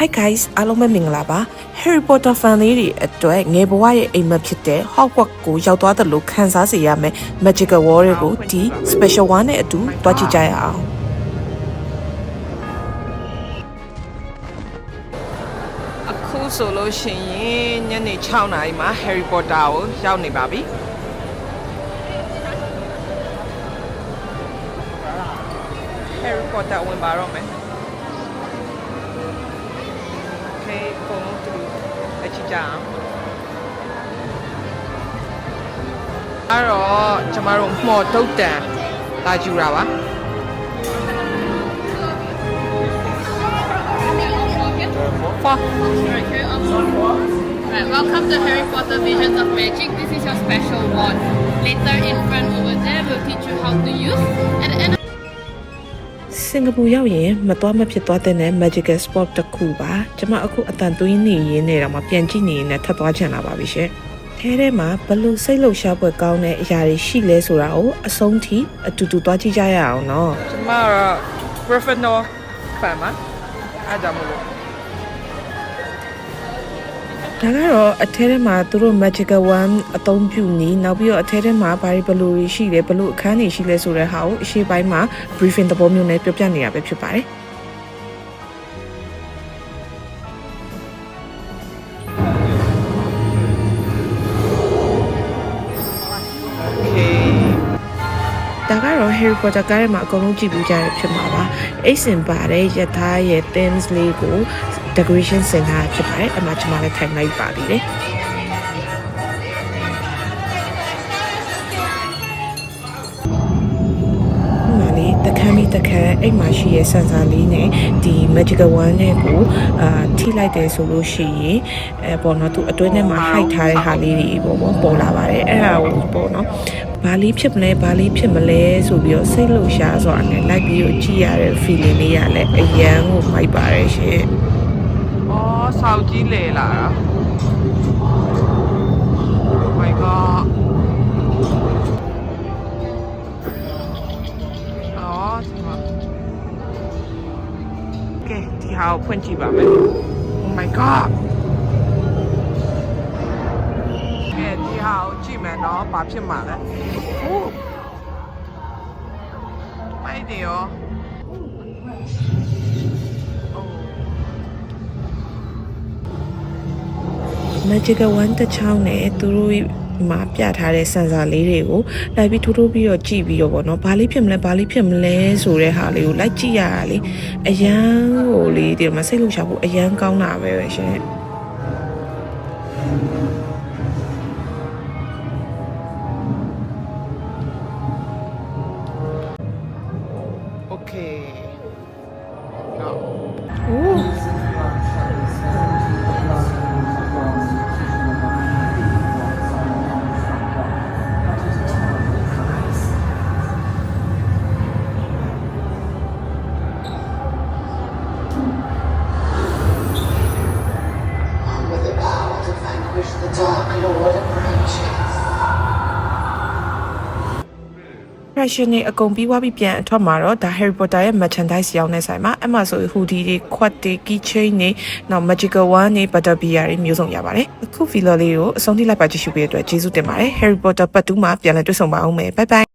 Hi guys အားလုံးပဲမင်္ဂလာပါ Harry Potter fan လေးတွေအတွက်ငယ်ဘဝရဲ့အိမ်မက်ဖြစ်တဲ့ Hogwarts ကိုရောက်သွားတယ်လို့ခန်းစားစေရမယ် Magical World တွေကိုဒီ Special 1နဲ့အတူတွားကြည့်ကြရအောင်အခုဆိုလို့ရှိရင်ညနေ6နာရီမှာ Harry Potter ကိုရောက်နေပါပြီHarry Potter ဝင်ပါတော့မယ်ပုံလုံးတူအချစ်ကြအောင်အဲ့တော့ကျမတို့မော်တုတ်တန်လာကြူတာပါRight, welcome to Harry Potter Visions of Magic. This is your special wand. Later in front over there, we'll teach you how to use. At the end of စင်ကာပူရောက်ရင်မသွားမဖြစ်သွားတဲ့ Magical Spot တစ်ခုပါကျွန်မအခုအတန်သွင်းနေရင်းနဲ့တော့မှပြန်ကြည့်နေရင်လည်းထပ်သွားချင်လာပါပြီရှင်ထဲမှာဘလို့စိတ်လှုပ်ရှားပွဲကောင်းတဲ့အရာတွေရှိလဲဆိုတာကိုအဆုံးထိအတူတူသွားကြည့်ကြရအောင်နော်ကျွန်မကတော့ Gryffindor fan ပါအားကြောင့်မလို့ဒါကတော့အထဲထဲမှာသူတို့ Magical Wand အသုံးပြုနေနောက်ပြီးတော့အထဲထဲမှာဘာတွေဘလို့ရှိလဲဘလို့အခန်းတွေရှိလဲဆိုတဲ့ဟာကိုအရှိပိုင်းမှာ briefing သဘောမျိုးနဲ့ပြောပြနေတာပဲဖြစ်ပါတယ်ဒါကတော့ Harry Potter ကားထဲမှာအကုန်လုံးကြည့်ပြီးကြရဖြစ်မှာပါအိတ်စင်ပါတဲ့ရထားရဲ့ themes လေးကို decoration ဆင်ထားဖြစ်ပါတယ်အမှကျွန်မလည်းထိုင်လိုက်ပါသေးတယ်တခမ်းအိမ်မှာရှိရဲ့ဆန်ဆာလေးနဲ့ဒီ Magical Wand နဲ့ကိုထိလိုက်တယ်ဆိုလို့ရှိရင်ပေါ့နော်သူအတွင်းထဲမှာ hide ထားတဲ့ဟာလေးတွေပေါ့ပေါ်လာပါတယ်အဲ့ဒါကိုပေါ့နော်ဘာလေးဖြစ်မလဲဆိုပြီးတော့စိတ်လှုပ်ရှားဆိုတာနဲ့လိုက်ပြီးတော့ကြည့်ရတဲ့ feeling လေးရလဲအရန်ကိုမိုက်ပါတယ်ရှင်။အော်ဆောက်ကြီးလေလာတာ Oh my godဒီဟာကိုဖွင့်ကြည့်ပါမယ် Oh my god ကဲဒီဟာကိုကြည့်မယ်နော်ဘာဖြစ်မှာလဲဟုတ်မိုက်တယ်ရောMagical Wand တစ်ချောင်းနဲ့သူတို့မှာပြထားတဲ့စင်ဆာလေးတွေကိုလိုက်ပြီးထိုးပြီးတော့ကြည့်ပြီးတော့ပေါ့နော်ဘာလေးဖြစ်မလဲဆိုတဲ့ဟာလေးကိုလိုက်ကြည့်ရတာလေအရန်ဟိုလေးဒီမှာစိတ်လှုပ်ရှားဖို့အရန်ကောင်းတာပဲရှင်โอเคโอ้ The Dark Lord approaches. Fashion နဲ့အကုန်ပြီးသွားပြီပြန်အထွက်မှာတော့ဒါ Harry Potter ရဲ့ merchandise ရောင်းနေဆိုင်မှာအမှဆို hoodie တွေ quad တွေ keychain တွေနောက် Magical Wand တွေ butterbeer တွေမျိုးစုံရပါတယ်အခု vlog လေးကိုအဆုံးထိလိုက်ပါကြည့်ရှုပေးတဲ့အတွက်ကျေးဇူးတင်ပါတယ် Harry Potter ပတ်2မှာပြန်လည်တွေ့ဆုံပါအောင်မယ် bye bye